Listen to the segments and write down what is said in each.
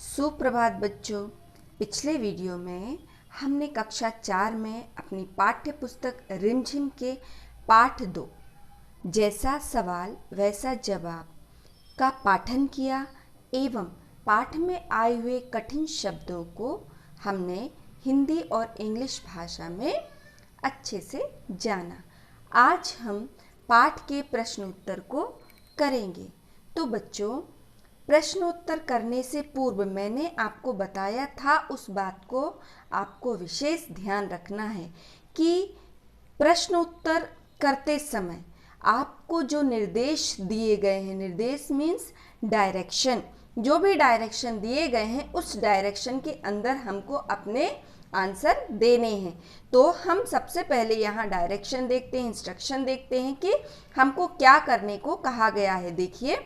सुप्रभात बच्चों। पिछले वीडियो में हमने कक्षा 4 में अपनी पाठ्य पुस्तक रिमझिम के पाठ 2 जैसा सवाल वैसा जवाब का पाठन किया एवं पाठ में आए हुए कठिन शब्दों को हमने हिंदी और इंग्लिश भाषा में अच्छे से जाना। आज हम पाठ के प्रश्नोत्तर को करेंगे। तो बच्चों, प्रश्नोत्तर करने से पूर्व मैंने आपको बताया था उस बात को आपको विशेष ध्यान रखना है कि प्रश्नोत्तर करते समय आपको जो निर्देश दिए गए हैं, निर्देश मीन्स डायरेक्शन, जो भी डायरेक्शन दिए गए हैं उस डायरेक्शन के अंदर हमको अपने आंसर देने हैं। तो हम सबसे पहले यहाँ डायरेक्शन देखते हैं, इंस्ट्रक्शन देखते हैं कि हमको क्या करने को कहा गया है। देखिए,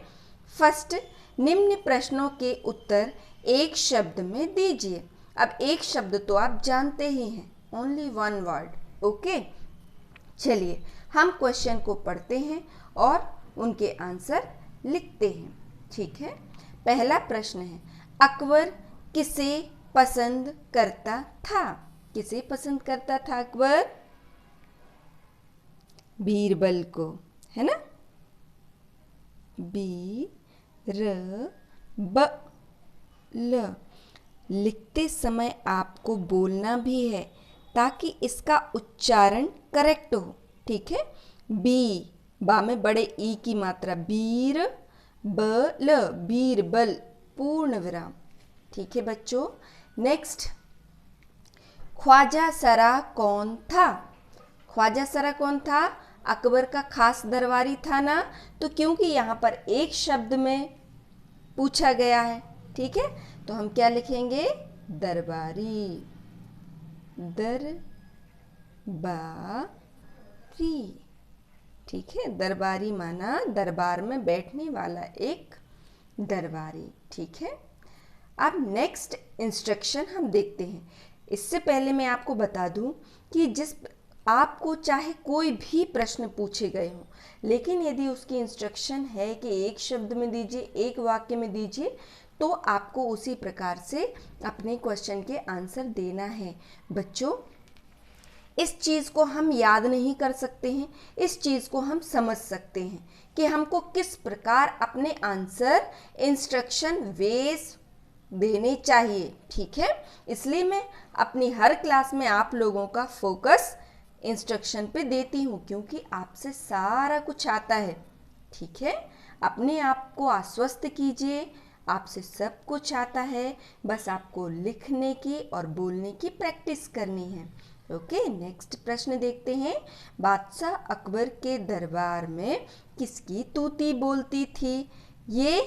फर्स्ट, निम्न प्रश्नों के उत्तर एक शब्द में दीजिए। अब एक शब्द तो आप जानते ही हैं, ओनली वन वर्ड। ओके, चलिए हम क्वेश्चन को पढ़ते हैं और उनके आंसर लिखते हैं। ठीक है, पहला प्रश्न है, अकबर किसे पसंद करता था? किसे पसंद करता था अकबर? बीरबल को, है ना? ल लिखते समय आपको बोलना भी है ताकि इसका उच्चारण करेक्ट हो। ठीक है, बा में बड़े ई की मात्रा, बीर बल, बीरबल, पूर्ण विराम। ठीक है बच्चों, नेक्स्ट, ख्वाजा सरा कौन था? ख्वाजा सरा कौन था? अकबर का खास दरबारी था ना। तो क्योंकि यहाँ पर एक शब्द में पूछा गया है, ठीक है, तो हम क्या लिखेंगे? दरबारी, दरबारी। ठीक है, दरबारी माना दरबार में बैठने वाला एक दरबारी। ठीक है, अब नेक्स्ट इंस्ट्रक्शन हम देखते हैं। इससे पहले मैं आपको बता दूं कि जिस आपको चाहे कोई भी प्रश्न पूछे गए हों, लेकिन यदि उसकी इंस्ट्रक्शन है कि एक शब्द में दीजिए, एक वाक्य में दीजिए, तो आपको उसी प्रकार से अपने क्वेश्चन के आंसर देना है। बच्चों, इस चीज़ को हम याद नहीं कर सकते हैं, इस चीज़ को हम समझ सकते हैं कि हमको किस प्रकार अपने आंसर इंस्ट्रक्शन वेज देने चाहिए। ठीक है, इसलिए मैं अपनी हर क्लास में आप लोगों का फोकस इंस्ट्रक्शन पे देती हूँ, क्योंकि आपसे सारा कुछ आता है। ठीक है, अपने आप को आश्वस्त कीजिए, आपसे सब कुछ आता है, बस आपको लिखने की और बोलने की प्रैक्टिस करनी है। ओके, नेक्स्ट प्रश्न देखते हैं। बादशाह अकबर के दरबार में किसकी तूती बोलती थी? ये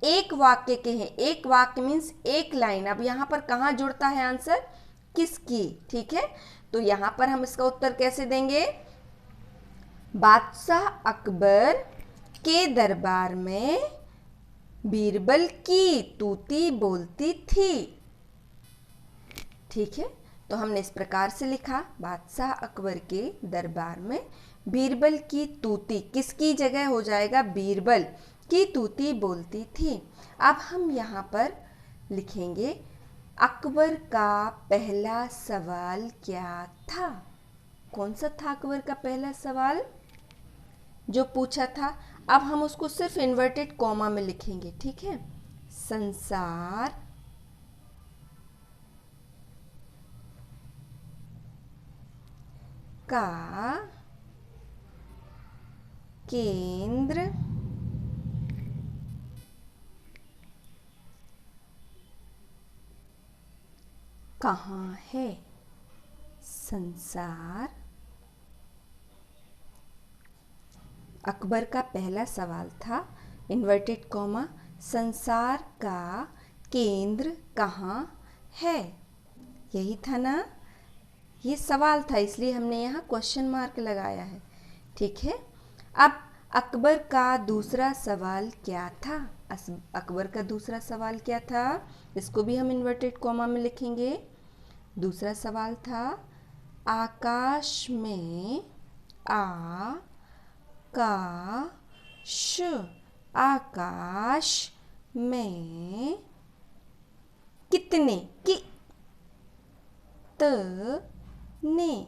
एक वाक्य के हैं, एक वाक्य मीन्स एक लाइन। अब यहाँ पर कहाँ जुड़ता है आंसर? किसकी। ठीक है, तो यहाँ पर हम इसका उत्तर कैसे देंगे? बादशाह अकबर के दरबार में बीरबल की तूती बोलती थी। ठीक है, तो हमने इस प्रकार से लिखा, बादशाह अकबर के दरबार में बीरबल की तूती, किसकी जगह हो जाएगा? बीरबल की तूती बोलती थी। अब हम यहाँ पर लिखेंगे, अकबर का पहला सवाल क्या था? कौन सा था अकबर का पहला सवाल जो पूछा था? अब हम उसको सिर्फ इन्वर्टेड कॉमा में लिखेंगे। ठीक है, संसार का केंद्र कहाँ है? संसार, अकबर का पहला सवाल था, इन्वर्टेड कॉमा, संसार का केंद्र कहाँ है? यही था ना, ये सवाल था, इसलिए हमने यहाँ क्वेश्चन मार्क लगाया है। ठीक है, अब अकबर का दूसरा सवाल क्या था? अकबर का दूसरा सवाल क्या था? इसको भी हम इन्वर्टेड कॉमा में लिखेंगे। दूसरा सवाल था, आकाश में आकाश में कितने, कि त ने,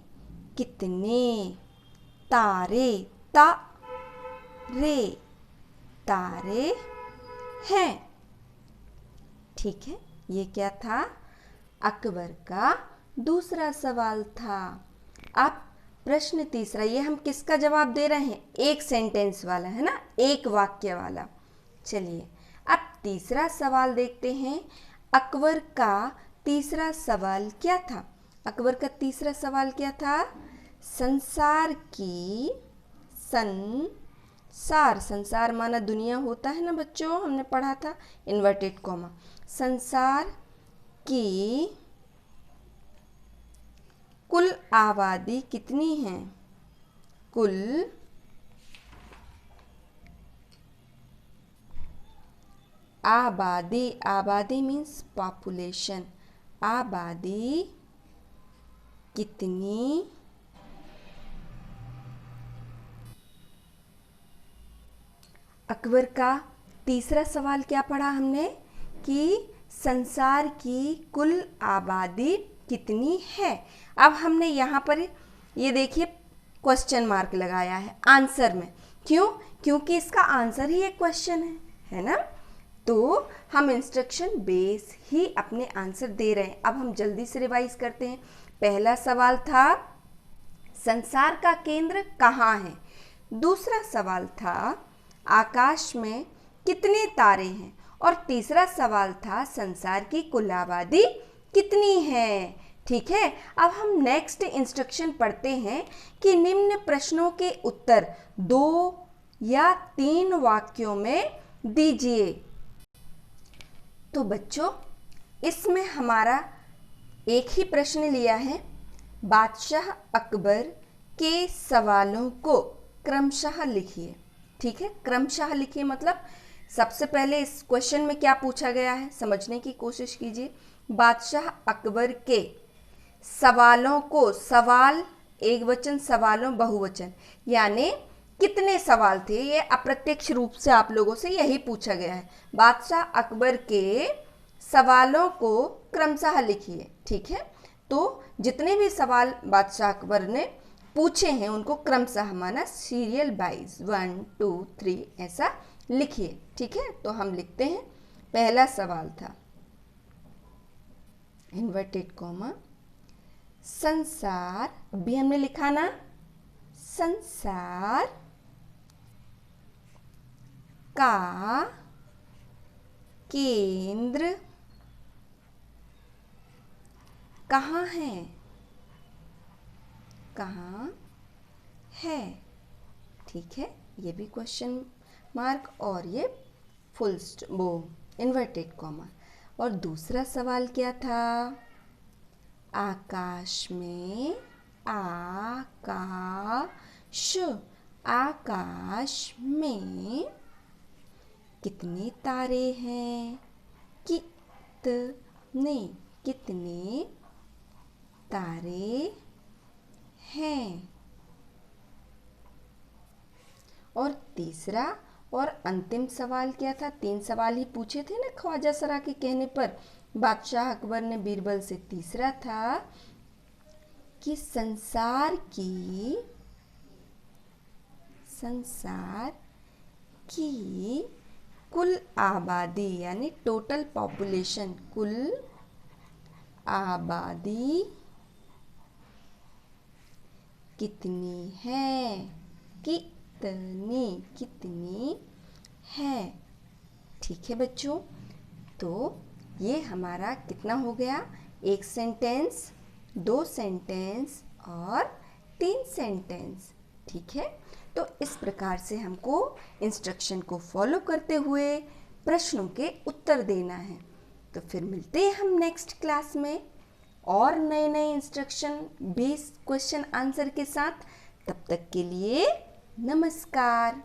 कितने तारे, ता रे, तारे हैं। ठीक है, ये क्या था? अकबर का दूसरा सवाल था। अब प्रश्न तीसरा, ये हम किसका जवाब दे रहे हैं? एक सेंटेंस वाला है ना, एक वाक्य वाला। चलिए अब तीसरा सवाल देखते हैं। अकबर का तीसरा सवाल क्या था? अकबर का तीसरा सवाल क्या था? संसार की, संसार, संसार माना दुनिया होता है ना बच्चों, हमने पढ़ा था, इन्वर्टेड कॉमा, संसार की कुल आबादी कितनी है? कुल आबादी, आबादी मीन्स पॉपुलेशन, आबादी कितनी अकबर का तीसरा सवाल क्या पढ़ा हमने? कि संसार की कुल आबादी कितनी है। अब हमने यहाँ पर ये देखिए क्वेश्चन मार्क लगाया है आंसर में। क्यों? क्योंकि इसका आंसर ही एक क्वेश्चन है ना। तो हम इंस्ट्रक्शन बेस ही अपने आंसर दे रहे हैं। अब हम जल्दी से रिवाइज करते हैं। पहला सवाल था संसार का केंद्र कहाँ है। दूसरा सवाल था आकाश में कितने तारे हैं। और तीसरा सवाल था संसार की कुल आबादी कितनी है। ठीक है, अब हम नेक्स्ट इंस्ट्रक्शन पढ़ते हैं कि निम्न प्रश्नों के उत्तर 2 या 3 वाक्यों में दीजिए। तो बच्चों इसमें हमारा एक ही प्रश्न लिया है। बादशाह अकबर के सवालों को क्रमशः लिखिए। ठीक है, क्रमशः लिखिए मतलब सबसे पहले इस क्वेश्चन में क्या पूछा गया है समझने की कोशिश कीजिए। बादशाह अकबर के सवालों को, सवाल एक वचन, सवालों बहुवचन, यानी कितने सवाल थे, ये अप्रत्यक्ष रूप से आप लोगों से यही पूछा गया है। बादशाह अकबर के सवालों को क्रमशः लिखिए। ठीक है, तो जितने भी सवाल बादशाह अकबर ने पूछे हैं उनको क्रमशः माना सीरियल वाइज 1 2 3 ऐसा लिखिए। ठीक है, तो हम लिखते हैं। पहला सवाल था इन्वर्टेड कॉमा संसार, अभी हमने लिखा ना, संसार का केंद्र कहाँ है, कहाँ है। ठीक है, ये भी क्वेश्चन मार्क और ये फुल वो इन्वर्टेड कॉमा। और दूसरा सवाल क्या था? आकाश में, आकाश, आकाश में कितने तारे हैं। कितने, कितने तारे हैं। और तीसरा और अंतिम सवाल क्या था? 3 सवाल ही पूछे थे ना ख्वाजा सरा के कहने पर बादशाह अकबर ने बीरबल से। तीसरा था कि संसार की कुल आबादी यानी टोटल पॉपुलेशन, कुल आबादी कितनी है, कितनी, कितनी है। ठीक है बच्चों, तो ये हमारा कितना हो गया? 1 सेंटेंस, 2 सेंटेंस और 3 सेंटेंस। ठीक है, तो इस प्रकार से हमको इंस्ट्रक्शन को फॉलो करते हुए प्रश्नों के उत्तर देना है। तो फिर मिलते हैं हम नेक्स्ट क्लास में और नए नए इंस्ट्रक्शन बेस्ड क्वेश्चन आंसर के साथ। तब तक के लिए नमस्कार।